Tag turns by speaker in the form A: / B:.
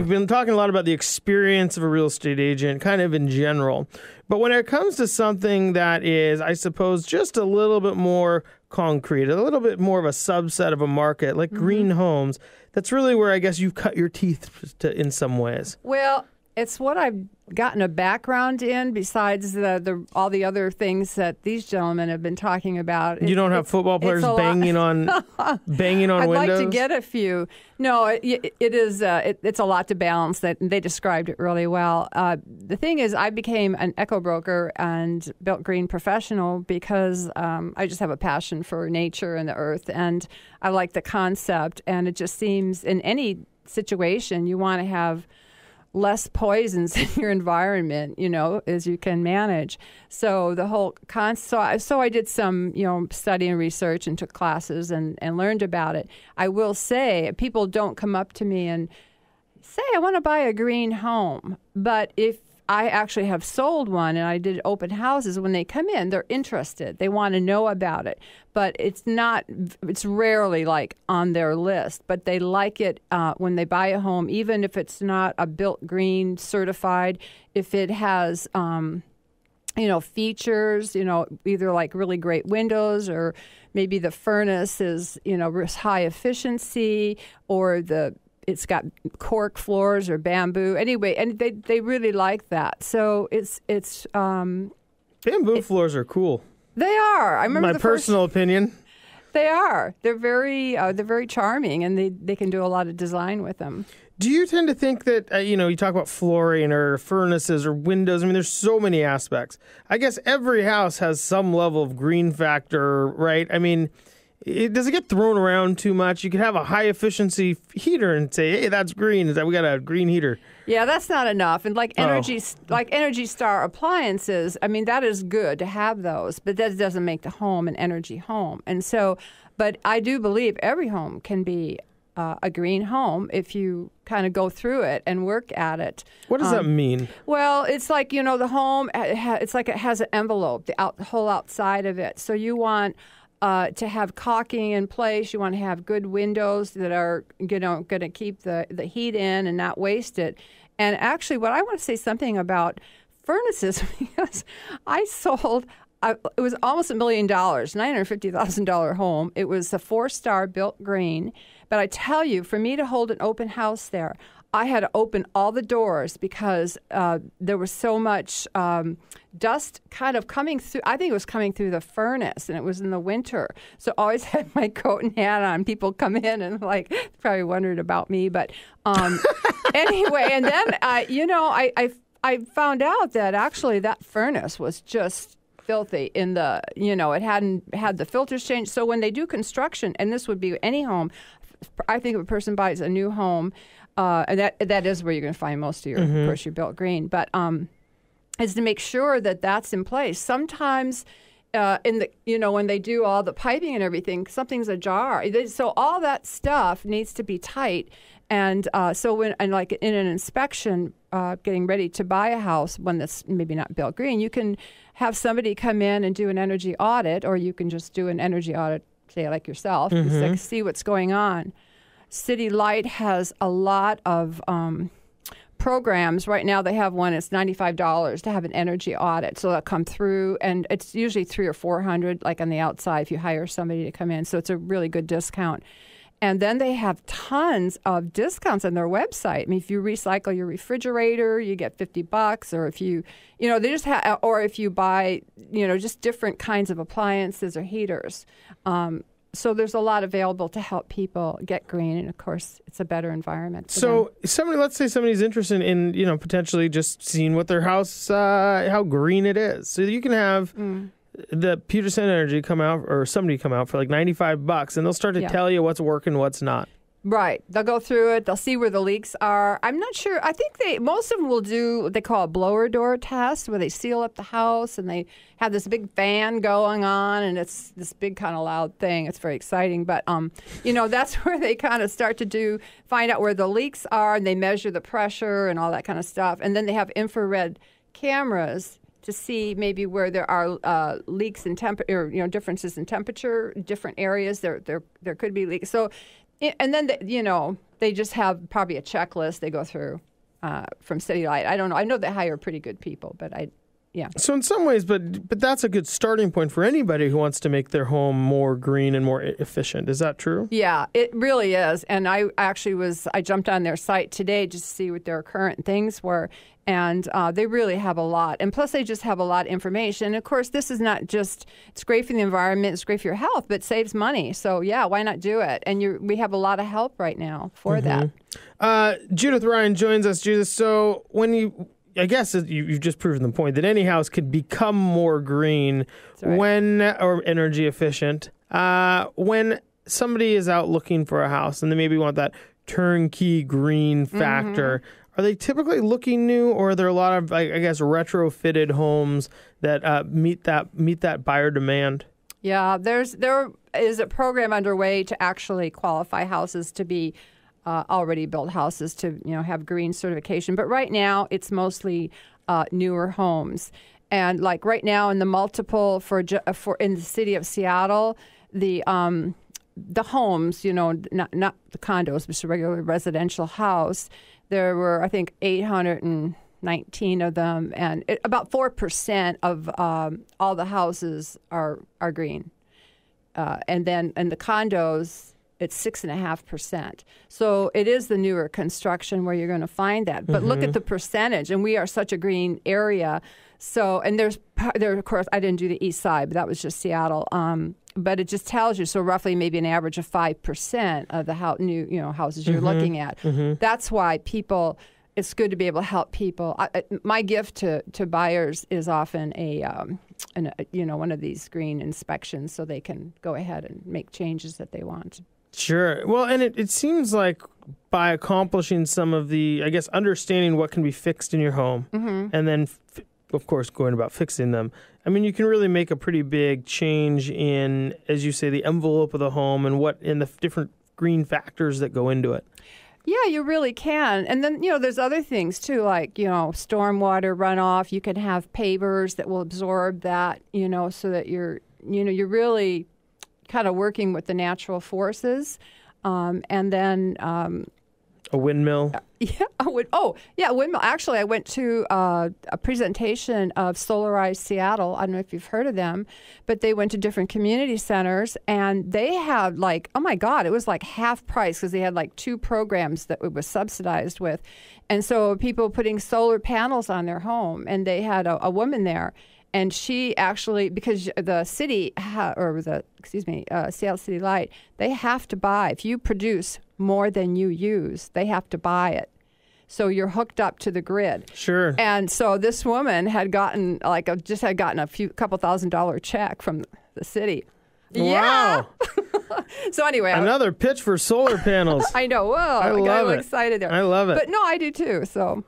A: we've been talking a lot about the experience of a real estate agent, kind of in general. But when it comes to something that is, I suppose, just a little bit more concrete, a little bit more of a subset of a market, like green homes, that's really where I guess you've cut your teeth in some ways.
B: Well, it's what I've gotten a background in besides all the other things that these gentlemen have been talking about.
A: You don't have football players banging on windows?
B: I'd like to get a few. No, it's a lot to balance. That they described it really well. The thing is, I became an eco broker and built green professional because I just have a passion for nature and the earth, and I like the concept. And it just seems in any situation you want to have less poisons in your environment, as you can manage. So the whole so I did some, study and research and took classes and learned about it. I will say people don't come up to me and say, I want to buy a green home. But if I actually have sold one and I did open houses, when they come in, they're interested. They want to know about it. But it's rarely like on their list. But they like it when they buy a home, even if it's not a built green certified, if it has, features, either like really great windows or maybe the furnace is, high efficiency or it's got cork floors or bamboo. Anyway, and they really like that. So it's
A: bamboo floors are cool.
B: They are. I remember
A: my personal opinion.
B: They are. They're very charming, and they can do a lot of design with them.
A: Do you tend to think that, you talk about flooring or furnaces or windows. I mean, there's so many aspects. I guess every house has some level of green factor, right? I mean, does it get thrown around too much? You could have a high-efficiency heater and say, hey, that's green. We got a green heater.
B: Yeah, that's not enough. And like Energy Star appliances, I mean, that is good to have those, but that doesn't make the home an energy home. And so, but I do believe every home can be a green home if you kind of go through it and work at it.
A: What does that mean?
B: Well, it's like, the home, it's like it has an envelope, the whole outside of it. So you want to have caulking in place. You want to have good windows that are, going to keep the heat in and not waste it. And actually, what I want to say something about furnaces, because I sold, it was almost $1 million, $950,000 home. It was a 4-star built green. But I tell you, for me to hold an open house there, I had to open all the doors because there was so much dust kind of coming through. I think it was coming through the furnace, and it was in the winter. So I always had my coat and hat on. People come in and probably wondered about me. But anyway, and then, I found out that actually that furnace was just filthy in the, it hadn't had the filters changed. So when they do construction, and this would be any home, I think if a person buys a new home, and that is where you're going to find most of your, of course, your built green. But is to make sure that that's in place. Sometimes when they do all the piping and everything, something's ajar. So all that stuff needs to be tight. And so in an inspection, getting ready to buy a house, one that's maybe not built green, you can have somebody come in and do an energy audit, or you can just do an energy audit, say like yourself, just see what's going on. City Light has a lot of programs. Right now they have one, it's $95 to have an energy audit. So they'll come through, and it's usually $300 or $400, like on the outside, if you hire somebody to come in. So it's a really good discount. And then they have tons of discounts on their website. I mean, if you recycle your refrigerator, you get $50, or if you, they just have, or if you buy, just different kinds of appliances or heaters. So there's a lot available to help people get green, and of course, it's a better environment.
A: So let's say somebody's interested in, potentially just seeing what their house, how green it is. So you can have the Peterson Energy come out, or somebody come out for like $95, and they'll start to tell you what's working, what's not.
B: Right. They'll go through it. They'll see where the leaks are. I'm not sure. I think most of them will do what they call a blower door test, where they seal up the house and they have this big fan going on, and it's this big kind of loud thing. It's very exciting. But, that's where they kind of start to find out where the leaks are, and they measure the pressure and all that kind of stuff. And then they have infrared cameras to see maybe where there are leaks in temperature, differences in temperature, different areas. There could be leaks. So And then, they just have probably a checklist they go through from City Light. I don't know. I know they hire pretty good people, but yeah.
A: So in some ways, but that's a good starting point for anybody who wants to make their home more green and more efficient. Is that true?
B: Yeah, it really is. And I jumped on their site today just to see what their current things were. And they really have a lot. And plus, they just have a lot of information. And of course, this is not just, it's great for the environment, it's great for your health, but it saves money. So yeah, why not do it? And we have a lot of help right now for that.
A: Judith Ryan joins us. Judith, so I guess you've just proven the point that any house could become more green or energy efficient when somebody is out looking for a house and they maybe want that turnkey green factor. Are they typically looking new, or are there a lot of, I guess, retrofitted homes that meet that buyer demand?
B: Yeah, there is a program underway to actually qualify houses to be already built houses to have green certification. But right now, it's mostly newer homes. And like right now, in the multiple in the city of Seattle, the homes, not the condos, but just a regular residential house. There were, I think, 819 of them, and about 4% of all the houses are green. And then in the condos, it's 6.5%. So it is the newer construction where you're going to find that. But look at the percentage, and we are such a green area. So, and there, of course, I didn't do the east side, but that was just Seattle. But it just tells you, so roughly maybe an average of 5% of the new houses you're looking at. That's why it's good to be able to help people. My gift to buyers is often one of these green inspections, so they can go ahead and make changes that they want.
A: Sure. Well, and it seems like by accomplishing some of the, I guess, understanding what can be fixed in your home, and then, of course, going about fixing them, I mean, you can really make a pretty big change in, as you say, the envelope of the home and the different green factors that go into it.
B: Yeah, you really can. And then, there's other things too, like, stormwater runoff. You can have pavers that will absorb that, so that you're really kind of working with the natural forces. And then
A: a windmill.
B: A windmill. Actually, I went to a presentation of Solarized Seattle. I don't know if you've heard of them, but they went to different community centers, and they had oh my God, it was like half price because they had like 2 programs that it was subsidized with. And so people putting solar panels on their home, and they had a woman there. And she actually, because the city, Seattle City Light, they have to buy. If you produce more than you use, they have to buy it. So you're hooked up to the grid.
A: Sure.
B: And so this woman had gotten a couple $1,000 check from the city.
A: Wow.
B: Yeah. So anyway.
A: Another pitch for solar panels.
B: I know. Whoa. I got a little excited there.
A: I love it.
B: But no, I do too. So.